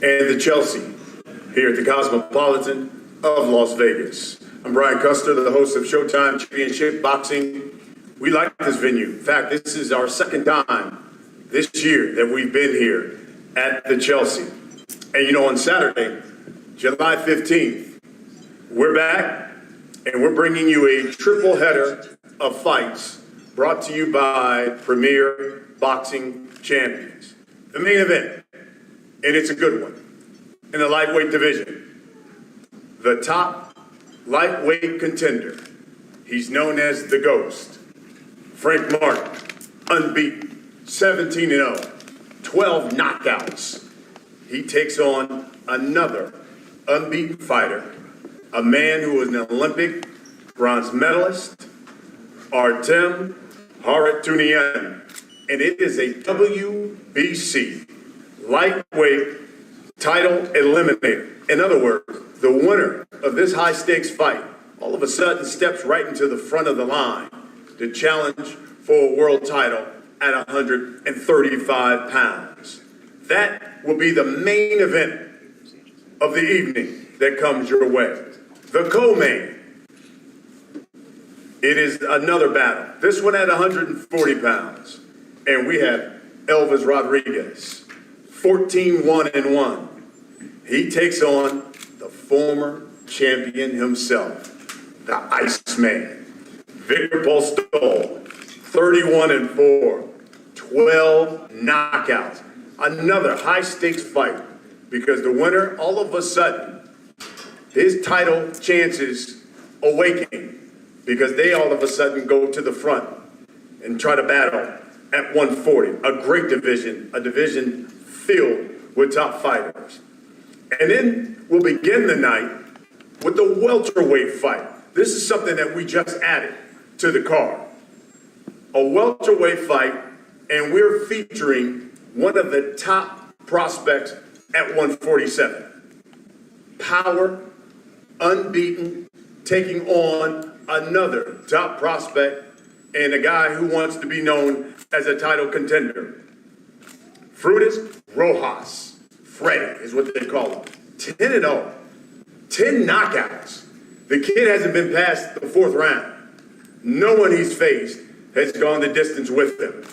and the Chelsea here at the Cosmopolitan of Las Vegas. I'm Brian Custer, the host of Showtime Championship Boxing. We like this venue. In fact, this is our second time this year that we've been here at the Chelsea. And you know, on Saturday, July 15th, we're back and we're bringing you a triple header of fights brought to you by Premier Boxing Champions. The main event, and it's a good one, in the lightweight division. The top lightweight contender. He's known as the Ghost. Frank Martin, unbeaten, 17-0, 12 knockouts. He takes on another unbeaten fighter, a man who was an Olympic bronze medalist, Artem Harutyunyan. And it is a WBC lightweight title eliminator. In other words, the winner of this high-stakes fight all of a sudden steps right into the front of the line to challenge for a world title at 135 pounds. That will be the main event of the evening that comes your way. The co-main, it is another battle. This one at 140 pounds. And we have Elvis Rodriguez, 14-1-1. He takes on the former champion himself, the Iceman, Victor Postol, 31-4, 12 knockouts. Another high-stakes fight because the winner, all of a sudden, his title chances awakening because they all of a sudden go to the front and try to battle at 140. A great division, a division filled with top fighters. And then we'll begin the night with the welterweight fight. This is something that we just added to the card. A welterweight fight, and we're featuring one of the top prospects at 147. Power, unbeaten, taking on another top prospect and a guy who wants to be known as a title contender. Frutas Rojas. Freddy is what they call him. 10-0. 10 knockouts. The kid hasn't been past the fourth round. No one he's faced has gone the distance with him.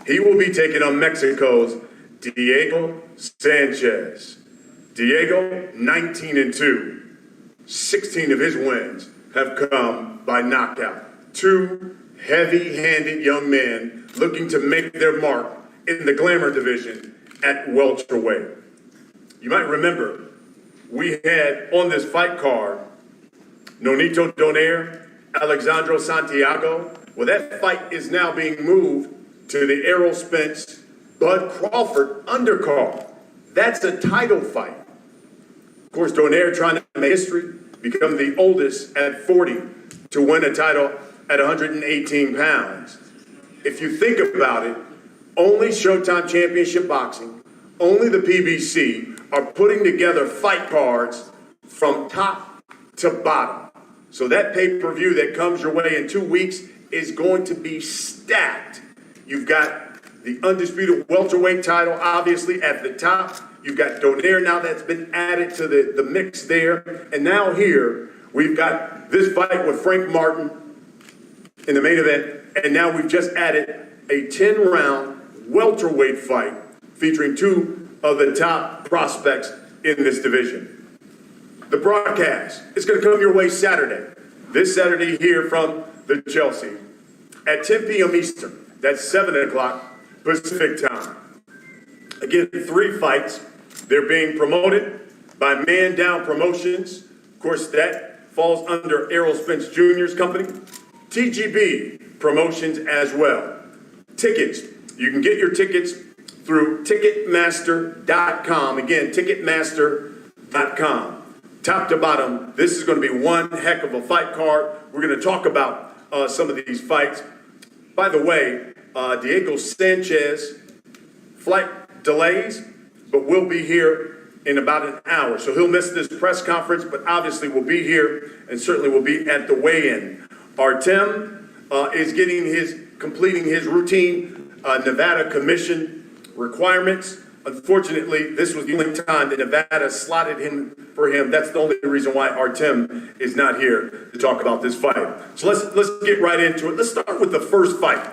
He will be taking on Mexico's Diego Sanchez. Diego, 19-2. 16 of his wins have come by knockout. Two heavy-handed young men looking to make their mark in the glamour division at welterweight. You might remember we had on this fight card Nonito Donaire, Alexandro Santiago. Well, that fight is now being moved to the Errol Spence, Bud Crawford undercard. That's a title fight. Of course, Donaire trying to make history, become the oldest at 40 to win a title at 118 pounds. If you think about it, only Showtime Championship Boxing, only the PBC are putting together fight cards from top to bottom. So that pay-per-view that comes your way in 2 weeks is going to be stacked. You've got the undisputed welterweight title, obviously, at the top. You've got Donaire now that's been added to the mix there. And now here, we've got this fight with Frank Martin in the main event. And now we've just added a 10-round welterweight fight featuring two of the top prospects in this division. The broadcast is going to come your way Saturday. This Saturday here from the Chelsea at 10 p.m. Eastern. That's 7 o'clock Pacific time. Again, 3 fights. They're being promoted by Man Down Promotions. Of course, that falls under Errol Spence Jr.'s company. TGB Promotions as well. Tickets. You can get your tickets through Ticketmaster.com. Again, Ticketmaster.com. Top to bottom, this is going to be one heck of a fight card. We're going to talk about some of these fights. By the way, Diego Sanchez flight delays, but we'll be here in about an hour. So he'll miss this press conference, but obviously we'll be here and certainly will be at the weigh-in. Artem is completing his routine Nevada commission requirements. Unfortunately, this was the only time that Nevada slotted him for him. That's the only reason why Artem is not here to talk about this fight. So let's get right into it. Let's start with the first fight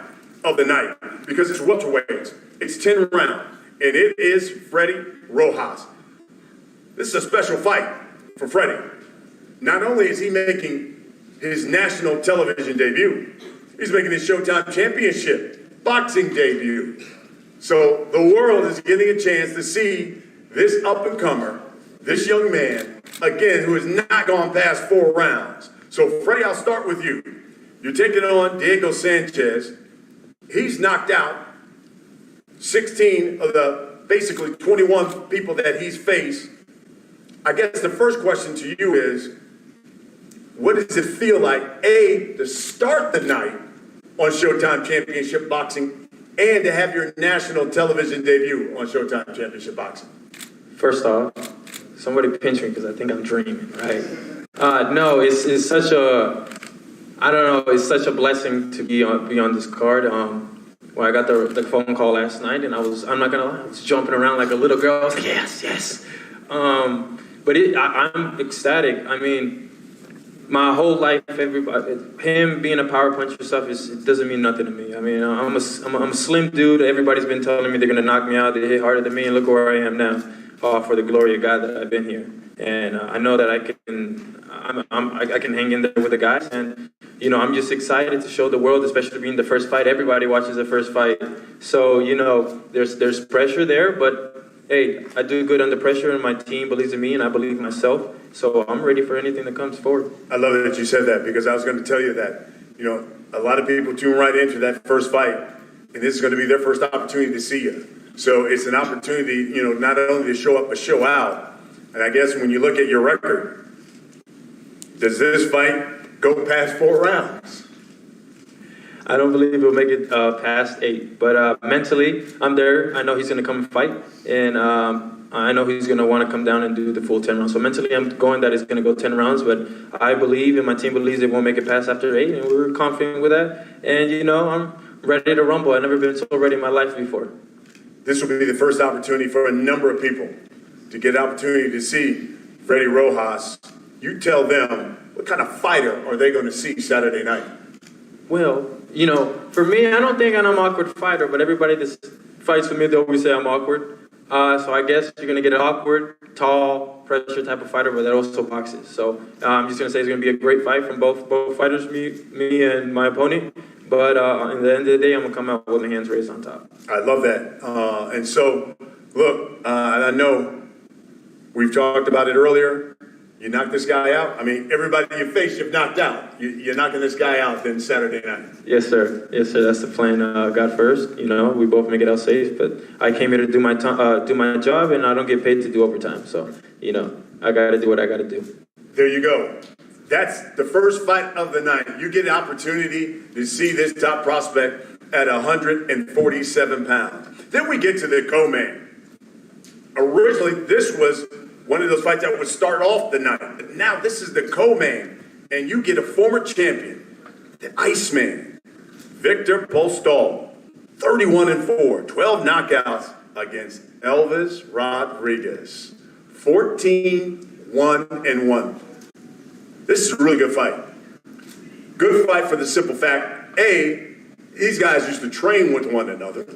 of the night because it's welterweights. It's 10 rounds, and it is Freddie Rojas. This is a special fight for Freddie. Not only is he making his national television debut, he's making his Showtime Championship boxing debut. So the world is getting a chance to see this up-and-comer, this young man, again, who has not gone past 4 rounds. So, Freddie, I'll start with you. You're taking on Diego Sanchez. He's knocked out 16 of the basically 21 people that he's faced. I guess the first question to you is, what does it feel like, A, to start the night on Showtime Championship Boxing and to have your national television debut on Showtime Championship Boxing? First off, somebody pinch me because I think I'm dreaming, right? No, it's such a, I don't know, it's such a blessing to be on this card. When I got the phone call last night, and I'm not gonna lie, I was jumping around like a little girl. I was like, yes. But I'm ecstatic. I mean, my whole life, him being a power puncher stuff it doesn't mean nothing to me. I mean, I'm a slim dude. Everybody's been telling me they're gonna knock me out. They hit harder than me, and look where I am now. For the glory of God that I've been here, and I know that I can hang in there with the guys, and I'm just excited to show the world, especially being the first fight. Everybody watches the first fight, so there's pressure there, but hey, I do good under pressure, and my team believes in me, and I believe in myself. So I'm ready for anything that comes forward. I love that you said that because I was going to tell you that, a lot of people tune right into that first fight, and this is going to be their first opportunity to see you. So it's an opportunity, not only to show up but show out. And I guess when you look at your record, does this fight go past 4 rounds? I don't believe he'll make it past 8, but mentally, I'm there. I know he's going to come and fight, and I know he's going to want to come down and do the full 10 rounds. So mentally, I'm going that it's going to go 10 rounds, but I believe, and my team believes they won't make it past after 8, and we're confident with that. And, I'm ready to rumble. I've never been so ready in my life before. This will be the first opportunity for a number of people to get an opportunity to see Freddie Rojas. You tell them, what kind of fighter are they going to see Saturday night? Well, for me, I don't think I'm an awkward fighter, but everybody that fights with me, they always say I'm awkward. So I guess you're going to get an awkward, tall, pressure type of fighter, but that also boxes. So I'm just going to say it's going to be a great fight from both fighters, me and my opponent. But at the end of the day, I'm going to come out with my hands raised on top. I love that. And so, look, and I know we've talked about it earlier. You knock this guy out. I mean, everybody you face, you've knocked out. You're knocking this guy out then Saturday night. Yes, sir. That's the plan. God first. We both make it out safe. But I came here to do my job, and I don't get paid to do overtime. So, I got to do what I got to do. There you go. That's the first fight of the night. You get an opportunity to see this top prospect at 147 pounds. Then we get to the co-main. Originally, this was one of those fights that would start off the night. But now this is the co-main, and you get a former champion, the Iceman, Victor Postol, 31-4, 12 knockouts against Elvis Rodriguez, 14-1-1. This is a really good fight. Good fight for the simple fact, A, these guys used to train with one another.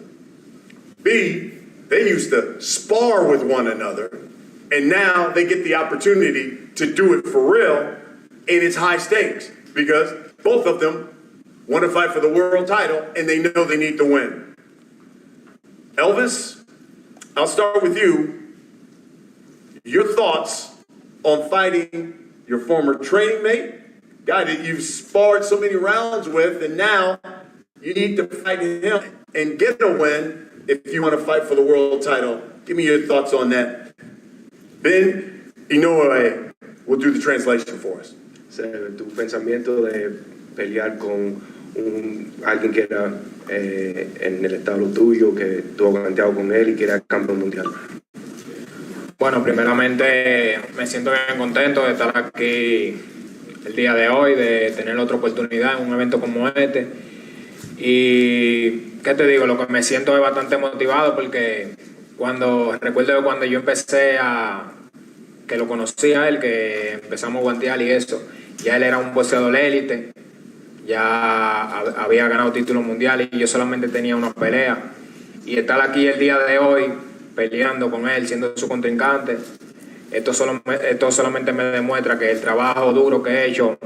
B, they used to spar with one another. And now they get the opportunity to do it for real, and it's high stakes because both of them want to fight for the world title, and they know they need to win. Elvis, I'll start with you. Your thoughts on fighting your former training mate, guy that you've sparred so many rounds with, and now you need to fight him and get a win if you want to fight for the world title. Give me your thoughts on that. Ben Inoue will do the translation for us. Tu pensamiento de pelear con alguien que era en el estado tuyo, que tú has ganado con él y que era campeón mundial. Bueno, primeramente me siento bien contento de estar aquí el día de hoy, de tener otra oportunidad en un evento como este. Y, ¿qué te digo? Lo que me siento es bastante motivado porque recuerdo cuando yo que lo conocí a él, que empezamos a guantear y eso, ya él era un boxeador élite, ya había ganado títulos mundiales y yo solamente tenía una pelea. Y estar aquí el día de hoy peleando con él, siendo su contrincante, esto solamente me demuestra que el trabajo duro que he hecho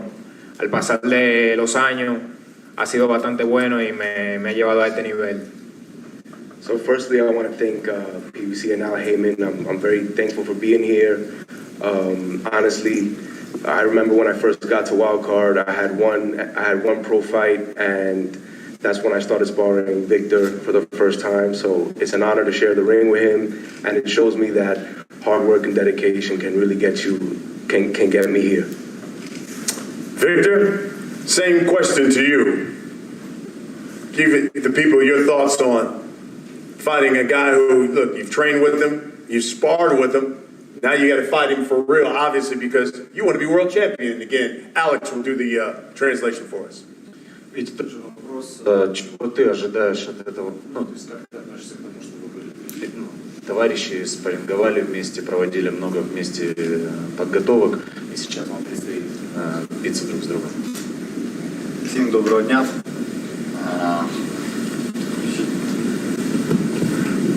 al pasar de los años ha sido bastante bueno y me ha llevado a este nivel. So firstly, I want to thank PBC and Al Heyman. I'm very thankful for being here. Honestly, I remember when I first got to Wildcard, I had one pro fight, and that's when I started sparring Victor for the first time. So it's an honor to share the ring with him, and it shows me that hard work and dedication can really get me here. Victor, same question to you. Give the people your thoughts on fighting a guy who, look, you've trained with him, you've sparred with him, now you got to fight him for real, obviously, because you want to be world champion. Again, Alex will do the translation for us. Ведь тот же вопрос, чего ты ожидаешь от этого, ну, то есть как ты относишься к тому, что вы были, ну, товарищи, спарринговали вместе, проводили много вместе подготовок, и сейчас вам предстоит биться друг с другом. Всім доброго дня.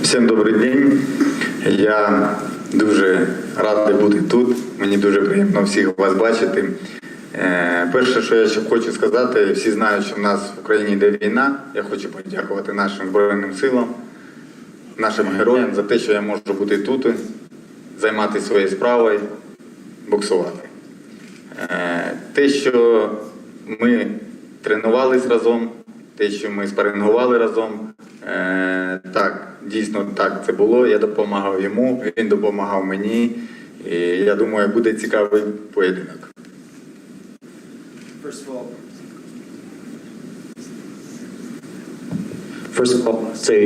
Всім добрий день. Я дуже радий бути тут. Мені дуже приємно всіх вас бачити. Перше, що я ще хочу сказати, всі знають, що в нас в Україні йде війна. Я хочу подякувати нашим Збройним силам, нашим героям за те, що я можу бути тут, займатися своєю справою, боксувати. Те, що ми тренувались разом, те, що ми спарингували разом, так, дійсно так це було. Я допомагав йому, він допомагав мені. І я думаю, буде цікавий поєдинок. First of all, I want to say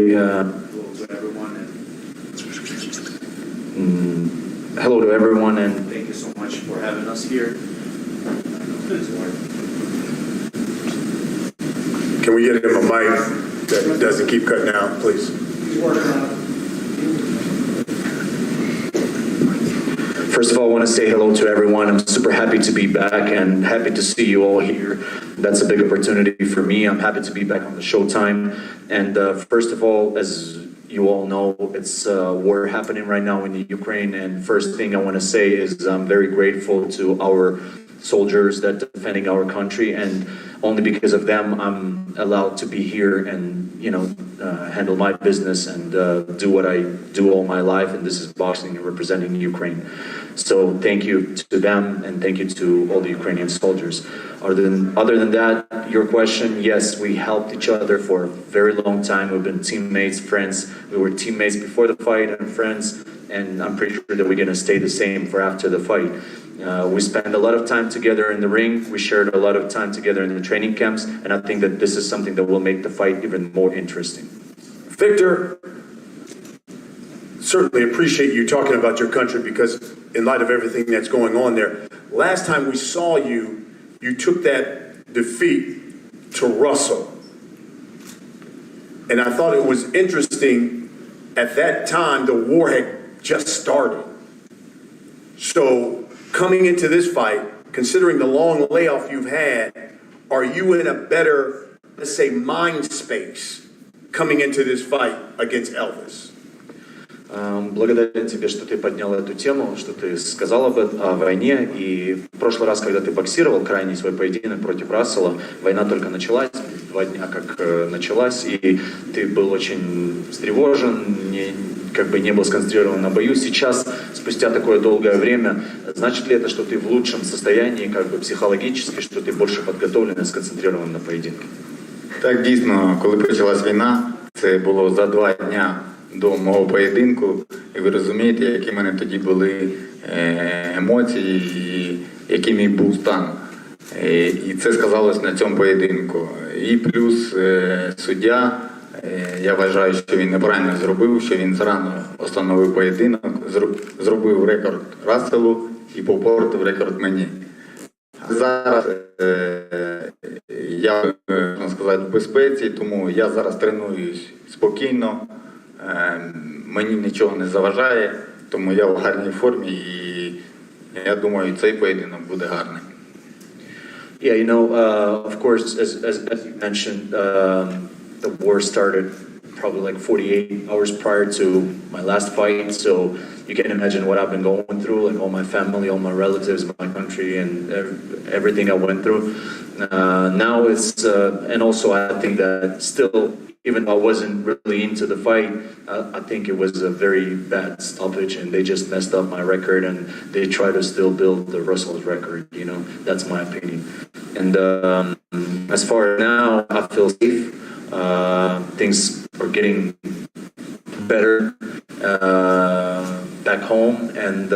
hello to everyone and thank you so much for having us here. Can we get him a mic that doesn't keep cutting out, please? First of all, I want to say hello to everyone. I'm super happy to be back and happy to see you all here. That's a big opportunity for me. I'm happy to be back on the Showtime. And first of all, as you all know, it's war happening right now in the Ukraine. And first thing I want to say is I'm very grateful to our soldiers that are defending our country, and only because of them I'm allowed to be here and handle my business and do what I do all my life, and this is boxing and representing Ukraine. So thank you to them and thank you to all the Ukrainian soldiers. Other than that, your question, yes, we helped each other for a very long time. We've been teammates, friends. We were teammates before the fight and friends, and I'm pretty sure that we're going to stay the same for after the fight. We spent a lot of time together in the ring. We shared a lot of time together in the training camps, and I think that this is something that will make the fight even more interesting. Victor, certainly appreciate you talking about your country, because in light of everything that's going on there, last time we saw you, you took that defeat to Russell. And I thought it was interesting, at that time the war had just started. So coming into this fight, considering the long layoff you've had, are you in a better, let's say, mind space coming into this fight against Elvis? Благодарен тебе, что ты поднял эту тему, что ты сказал о войне. И в прошлый раз, когда ты боксировал крайний свой поединок против Рассела, война только началась, 2 дня как началась, и ты был очень встревожен, не был сконцентрирован на бою. Сейчас, спустя такое долгое время, значит ли это, что ты в лучшем состоянии, психологически, что ты больше подготовлен и сконцентрирован на поединке? Так, дійсно, коли почалась війна, це було за 2 дня до мого поєдинку, і ви розумієте, які в мене тоді були емоції, і який мій був стан. І це сказалось на цьому поєдинку. І плюс суддя, я вважаю, що він неправильно зробив, що він зарано остановив поєдинок, зробив рекорд Расселу і попортив рекорд мені. Зараз я, можна сказати, в безпеці, тому я зараз тренуюсь спокійно, мені нічого не заважає, тому я в гарній формі і я думаю, цей поєдинок буде гарний. Yeah, you know, of course, as you mentioned, the war started probably like 48 hours prior to my last fight, so you can imagine what I've been going through, like all my family, all my relatives, my country, and everything I went through. Now it's, and also I think that still, even though I wasn't really into the fight, I think it was a very bad stoppage, and they just messed up my record, and they try to still build the Russell's record, you know, that's my opinion. And as far as now, I feel safe. Things are getting better back home, and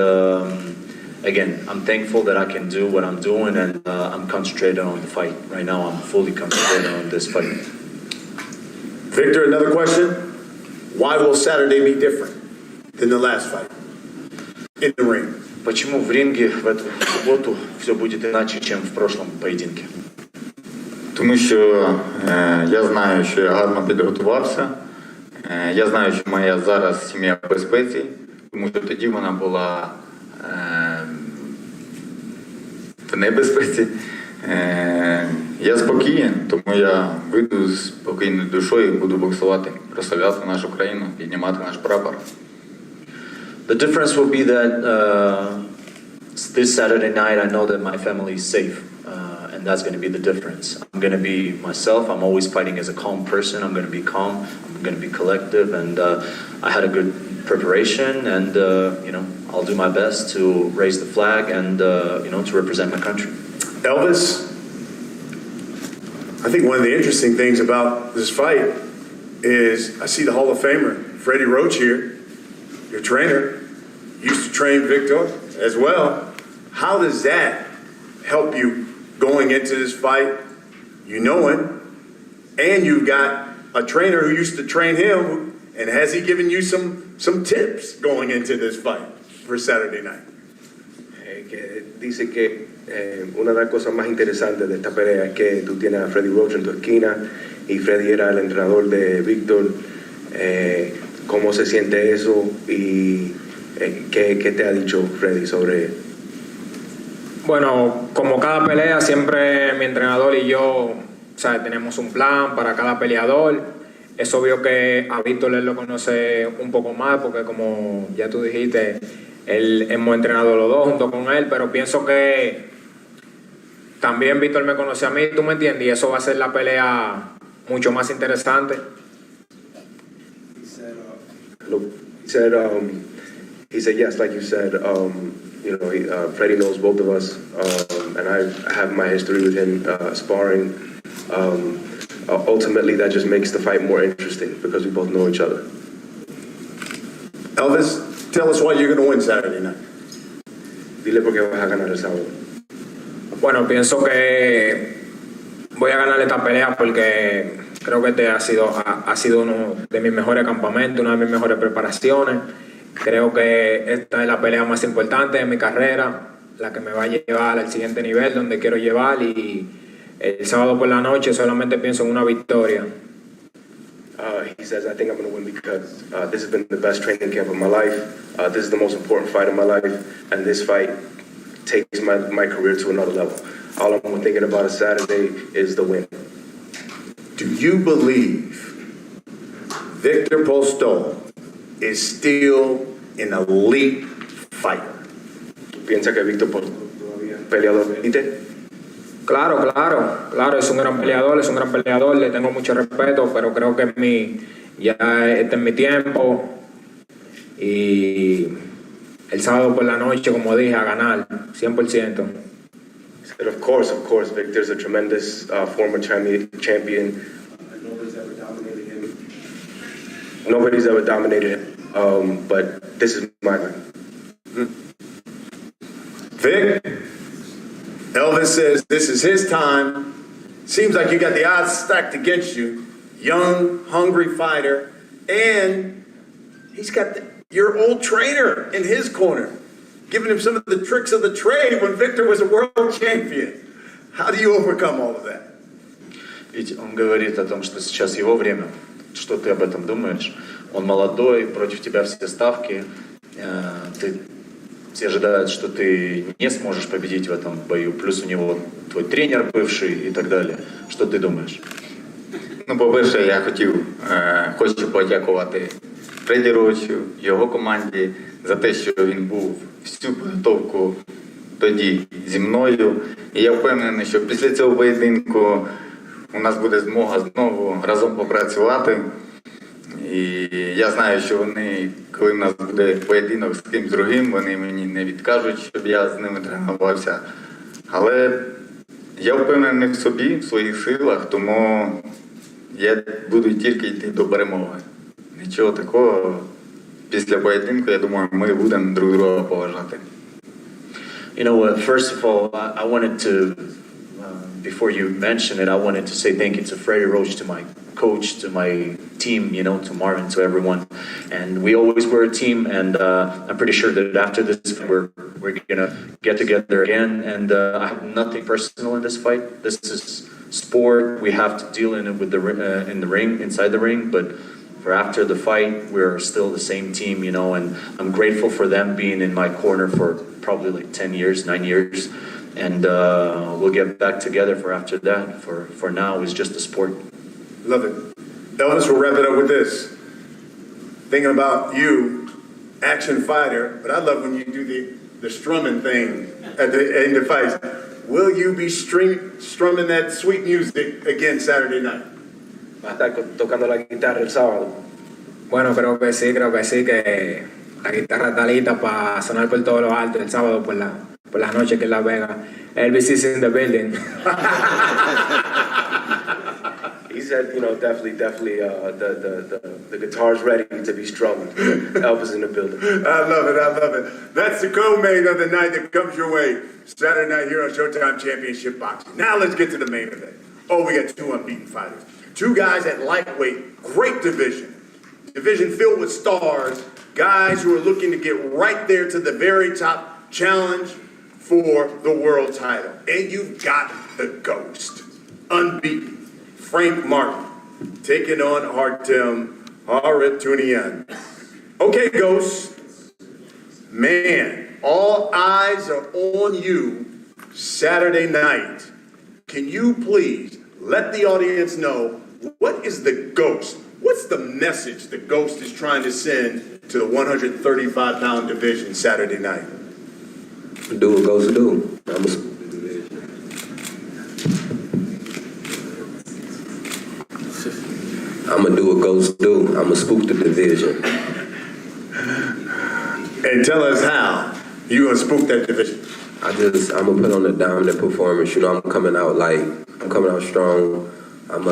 again, I'm thankful that I can do what I'm doing, and I'm concentrated on the fight. Right now, I'm fully concentrated on this fight. Victor, another question. Why will Saturday be different than the last fight in the ring? Почему в ринге в эту субботу все будет иначе, чем в прошлом поединке? Тому що я знаю, що я гарно підготувався. Я знаю, що моя зараз сім'я в безпеці, тому що тоді вона була в небезпеці. Я спокійний, тому я вийду з спокійною душою і буду боксувати, прославляти нашу країну, піднімати наш прапор. The difference will be that this Saturday night, I know that my family is safe, and that's going to be the difference. I'm going to be myself. I'm always fighting as a calm person. I'm going to be calm. I'm going to be collective, and I had a good preparation, and you know, I'll do my best to raise the flag and you know, to represent my country. Elvis, I think one of the interesting things about this fight is I see the Hall of Famer, Freddie Roach here, your trainer, used to train Victor as well. How does that help you going into this fight? You know him, and you've got a trainer who used to train him, and has he given you some tips going into this fight for Saturday night? Que dice que una de las cosas más interesantes de esta pelea es que tú tienes a Freddie Roach en tu esquina y Freddie era el entrenador de Víctor. ¿Cómo se siente eso y qué te ha dicho Freddie sobre? Bueno, como cada pelea, siempre mi entrenador y yo, o sea, tenemos un plan para cada peleador. Es obvio que a Víctor él lo conoce un poco más porque como ya tú dijiste, él hemos entrenado los dos junto con él, pero pienso que también Víctor me conoce a mí, tú me entiendes, y eso va a hacer la pelea mucho más interesante. He said yes, like you said, you know, Freddie knows both of us, and I have my history with him sparring. Ultimately, that just makes the fight more interesting because we both know each other. Elvis, tell us why you're going to win Saturday night. Dile por qué vas a ganar el sábado. Bueno, pienso que voy a ganar esta pelea porque creo que este ha sido uno de mis mejores campamentos, una de mis mejores preparaciones. Creo que esta es la pelea más importante de mi carrera, la que me va a llevar al siguiente nivel donde quiero llevar, y el sábado por la noche solamente pienso en una victoria. He says, I think I'm going to win because this has been the best training camp of my life. This is the most important fight of my life, and this fight takes my career to another level. All I'm thinking about is Saturday is the win. Do you believe Victor Postol is still an elite fighter? ¿Piensa que Víctor todavía es peleador de élite? Claro, es un gran peleador, le tengo mucho respeto, pero creo que ya este es mi tiempo y el sábado por la noche, como dije, a ganar, 100%. And of course, Victor's a tremendous former champion. Nobody's ever dominated him, but this is my time. Vic, Elvis says this is his time. Seems like you got the odds stacked against you. Young, hungry fighter, and he's got your old trainer in his corner, giving him some of the tricks of the trade when Victor was a world champion. How do you overcome all of that? Ведь он говорит о том, что сейчас его время. Что ты об этом думаешь? Он молодой, против тебя все ставки. Все ожидают, что ты не сможешь победить в этом бою. Плюс у него твой тренер бывший и так далее. Что ты думаешь? Ну, по-перше, я хочу подякувати тренерочу, його команді за те, що він був всю підготовку тоді зі мною. І я впевнений, що після цього поєдинку у нас буде змога знову разом попрацювати. І я знаю, що вони, коли в нас буде поєдинок з кимсь другим, вони мені не відкажуть, щоб я з ними тренувався. Але я впевнений в собі, в своїх силах, тому я буду тільки йти до перемоги. Нічого такого. Після поєдинку, я думаю, ми будемо друг друга поважати. You know, first of all, I wanted to, before you mention it, I wanted to say thank you to Freddie Roach, to my coach, to my team, you know, to Marvin, to everyone. And we always were a team, and I'm pretty sure that after this, we're gonna get together again. And I have nothing personal in this fight. This is sport. We have to deal in it with in the ring, inside the ring, but for after the fight, we're still the same team, you know, and I'm grateful for them being in my corner for probably like 10 years, 9 years. And we'll get back together for after that. For now, it's just a sport. Love it. Elvis, we'll wrap it up with this. Thinking about you, action fighter, but I love when you do the strumming thing at the end of fights. Will you be strumming that sweet music again Saturday night? Va a estar tocando la guitarra el sábado. Bueno, creo que sí, que la guitarra está lista para sonar por todo lo alto el sábado por la noche que en Las Vegas. Elvis is in the building. He said, you know, definitely, the guitar's ready to be strummed. Elvis in the building. I love it. That's the co-main of the night that comes your way. Saturday night here on Showtime Championship Boxing. Now let's get to the main event. Oh, we got two unbeaten fighters. Two guys at lightweight, great division. Division filled with stars, guys who are looking to get right there to the very top, challenge for the world title. And you've got the Ghost, unbeaten, Frank Martin, taking on Artem Harutyunyan. Okay, Ghost, man, all eyes are on you Saturday night. Can you please let the audience know what is the Ghost? What's the message the Ghost is trying to send to the 135-pound division Saturday night? Do what Ghost do. I'm gonna do what Ghost do. I'm gonna spook the division. And tell us how you're gonna spook that division. I'm gonna put on a dominant performance. You know, I'm coming out strong. I'm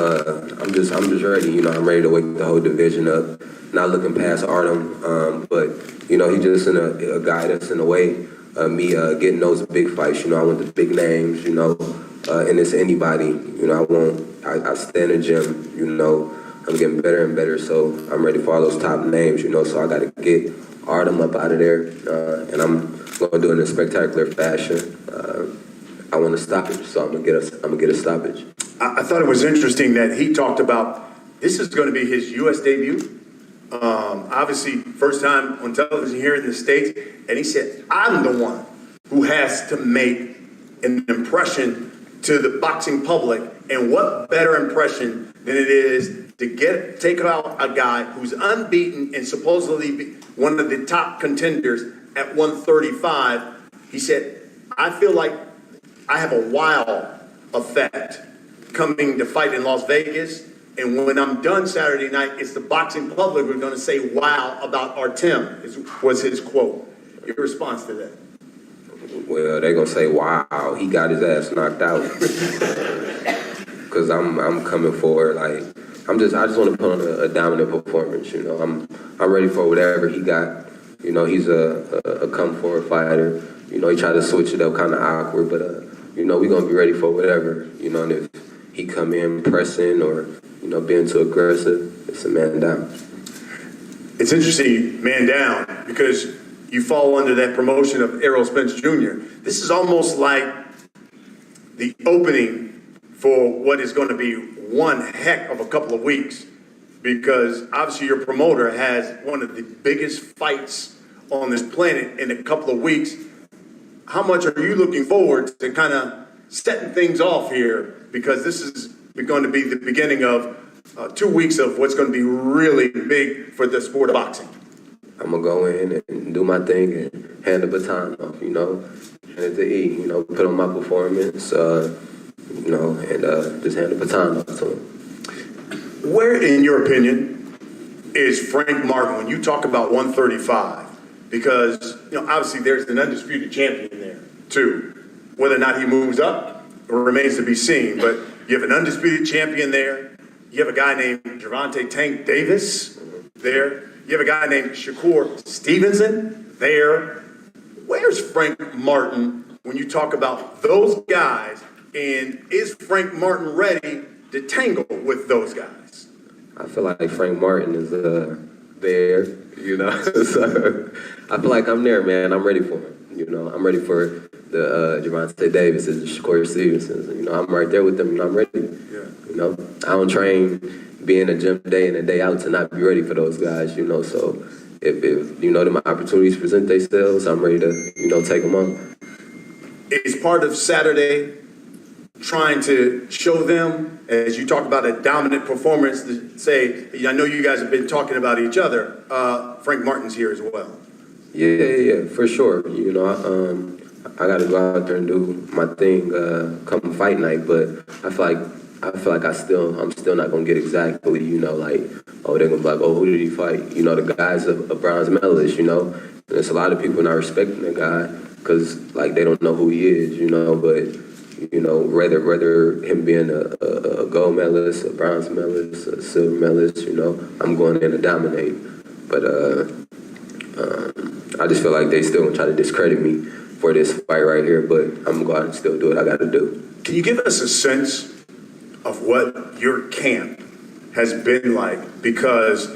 just ready. You know, I'm ready to wake the whole division up. Not looking past Artem, but you know, he's just a guy that's in the way of me getting those big fights. You know, I want the big names. You know, and it's anybody. You know, I stand in the gym. You know, I'm getting better and better. So I'm ready for all those top names. You know, so I got to get Artem up out of there, and I'm gonna do it in a spectacular fashion. I want a stoppage, so I'm gonna get a stoppage. I thought it was interesting that he talked about this is going to be his U.S. debut. Obviously, first time on television here in the States. And he said, I'm the one who has to make an impression to the boxing public. And what better impression than it is to take out a guy who's unbeaten and supposedly one of the top contenders at 135. He said, I feel like I have a wow effect coming to fight in Las Vegas, and when I'm done Saturday night, it's the boxing public who are going to say wow about Artem, was his quote. Your response to that? Well, they're going to say, wow, he got his ass knocked out. Because I'm coming forward, like, I just want to put on a dominant performance, you know. I'm ready for whatever he got. You know, he's a come-forward fighter. You know, he tried to switch it up kind of awkward, but, you know, we're going to be ready for whatever, you know, and if he come in pressing or, you know, being too aggressive, it's a man down. It's interesting, man down, because you fall under that promotion of Errol Spence Jr. This is almost like the opening for what is going to be one heck of a couple of weeks because obviously your promoter has one of the biggest fights on this planet in a couple of weeks. How much are you looking forward to kind of setting things off here? Because this is going to be the beginning of 2 weeks of what's going to be really big for the sport of boxing. I'm gonna go in and do my thing and hand the baton off, you know, hand it to E, you know, put on my performance, you know, and just hand the baton off to him. Where, in your opinion, is Frank Martin when you talk about 135? Because, you know, obviously there's an undisputed champion there, too. Whether or not he moves up remains to be seen. But you have an undisputed champion there. You have a guy named Gervonta Tank Davis there. You have a guy named Shakur Stevenson there. Where's Frank Martin when you talk about those guys? And is Frank Martin ready to tangle with those guys? I feel like Frank Martin is there, you know. So I feel like I'm there, man. I'm ready for him. You know, I'm ready for the Gervonta Davis and Shakur Stevenson. You know, I'm right there with them, and I'm ready. Yeah. You know, I don't train, be in the gym day in and day out to not be ready for those guys. You know, so if you know, the opportunities present themselves, I'm ready to, you know, take them on. Is part of Saturday trying to show them, as you talk about a dominant performance, to say, I know you guys have been talking about each other, Frank Martin's here as well. Yeah, for sure. You know, I got to go out there and do my thing come fight night, but I feel like I'm still not gonna get exactly, you know, like, oh, they're gonna be like, oh, who did he fight? You know, the guy's a bronze medalist, you know, and there's a lot of people not respecting the guy because like they don't know who he is, you know, but you know, whether him being a gold medalist, a bronze medalist, a silver medalist, you know, I'm going in to dominate, but I just feel like they still gonna try to discredit me for this fight right here, but I'm gonna go out and still do what I gotta do. Can you give us a sense of what your camp has been like? Because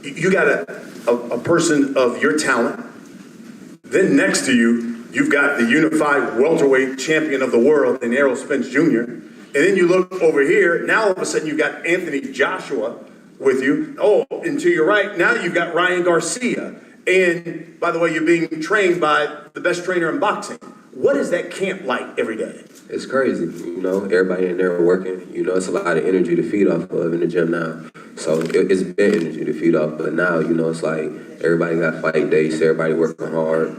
you got a person of your talent, then next to you, you've got the unified welterweight champion of the world in Errol Spence Jr., and then you look over here, now all of a sudden you've got Anthony Joshua with you. Oh, and to your right, now you've got Ryan Garcia. And by the way, you're being trained by the best trainer in boxing. What is that camp like every day? It's crazy, you know, everybody in there working, you know, it's a lot of energy to feed off of in the gym now. So it's been energy to feed off, but now, you know, it's like everybody got fight days, everybody working hard.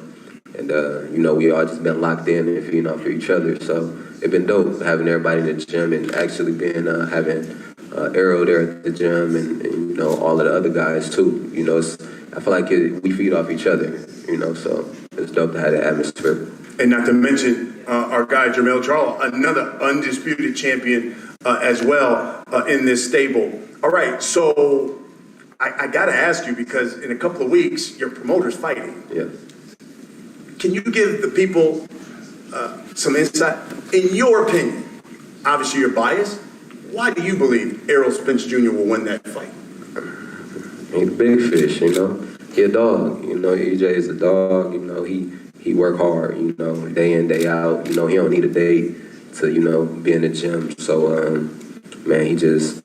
And, you know, we all just been locked in and feeding off of each other. So it's been dope having everybody in the gym and actually being, having Arrow there at the gym and, you know, all of the other guys too. You know, I feel like we feed off each other, you know, so it's dope to have that atmosphere. And not to mention our guy, Jermell Charlo, another undisputed champion as well in this stable. All right, so I got to ask you, because in a couple of weeks, your promoter's fighting. Yeah. Can you give the people some insight? In your opinion, obviously you're biased, why do you believe Errol Spence Jr. will win that fight? He's a big fish, you know. He a dog, you know. EJ is a dog, you know. He work hard, you know, day in, day out. You know, he don't need a day to, you know, be in the gym. So, man, he just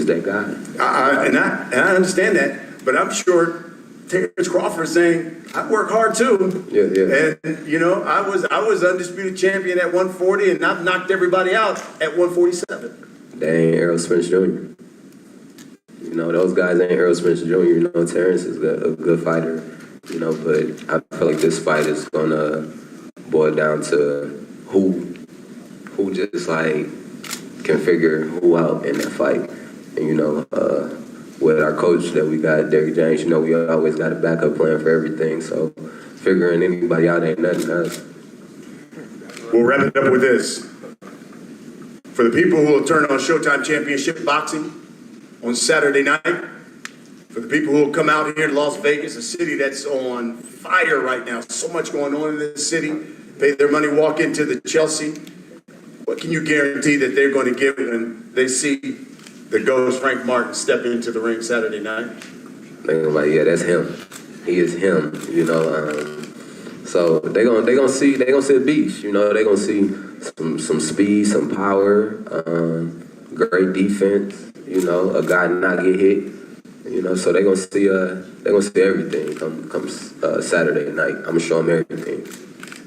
that guy. And I understand that, but I'm sure Terrence Crawford is saying, I work hard too. Yeah. And, you know, I was undisputed champion at 140 and I've knocked everybody out at 147. They ain't Errol Spence Jr. You know, those guys ain't Errol Spence Jr. You know, Terrence is a good fighter, you know, but I feel like this fight is going to boil down to who just, like, can figure who out in that fight. And, you know, with our coach that we got, Derrick James, you know, we always got a backup plan for everything. So figuring anybody out ain't nothing to us. We'll wrap it up with this. For the people who will turn on Showtime Championship Boxing on Saturday night, for the people who will come out here to Las Vegas, a city that's on fire right now, so much going on in this city, pay their money, walk into the Chelsea, what can you guarantee that they're going to give when they see the ghost Frank Martin step into the ring Saturday night? They're like, yeah, that's him. He is him, you know. So they're gonna see a beast, you know. They're gonna see some speed, some power, great defense, you know, a guy not get hit, you know, so they're gonna see everything come Saturday night. I'm gonna show them everything.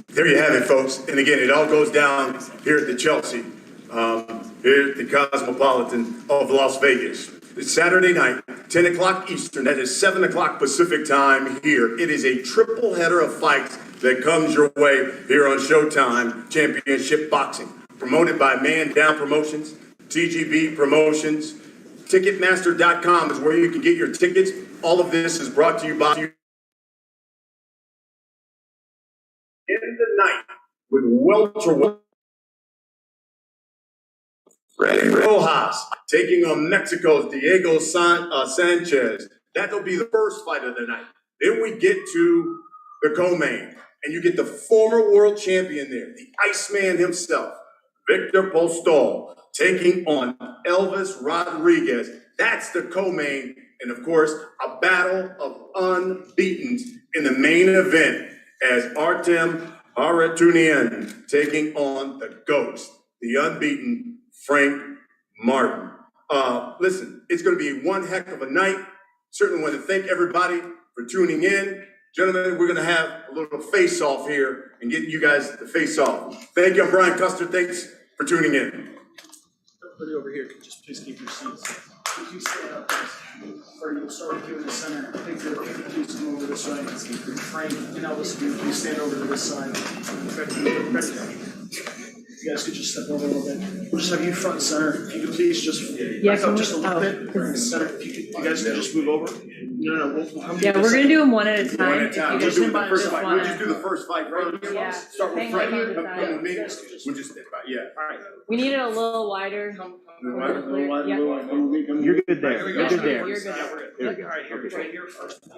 There you have it, folks. And again, it all goes down here at the Chelsea, here at the Cosmopolitan of Las Vegas. It's Saturday night, 10 o'clock Eastern. That is 7 o'clock Pacific time here. It is a triple header of fights that comes your way here on Showtime Championship Boxing. Promoted by Man Down Promotions, TGB Promotions. Ticketmaster.com is where you can get your tickets. All of this is brought to you by in the night with welterweight Rojas taking on Mexico's Diego Sanchez. That'll be the first fight of the night. Then we get to the co-main, and you get the former world champion there, the Iceman himself, Victor Postol, taking on Elvis Rodriguez. That's the co-main, and of course, a battle of unbeatens in the main event as Artem Harutyunyan taking on the Ghost, the unbeaten Frank Martin. Listen, it's going to be one heck of a night. Certainly want to thank everybody for tuning in. Gentlemen, we're going to have a little face-off here and get you guys the face-off. Thank you, I'm Brian Custer. Thanks for tuning in. Everybody over here, just please keep your seats. If you stand up, or you'll start with you in the center. I think please come over this way. Frank and Elvis, please stand over to this side. Ready? You guys could just step over a little bit. We'll just have you front and center. If you could please just back up just a little bit. Center. If you guys could just move over. No, we'll come Yeah, we're gonna do them one at a time. One at a time. If We'll you do just the first fight. We'll wanna- just do the first fight right here. Yeah. Start with Hang Frank. on the Come side. with me. We'll just, yeah. All right. We need it a little wider. Yeah. You're good there. You're good there. You're good. All right, here, right here first.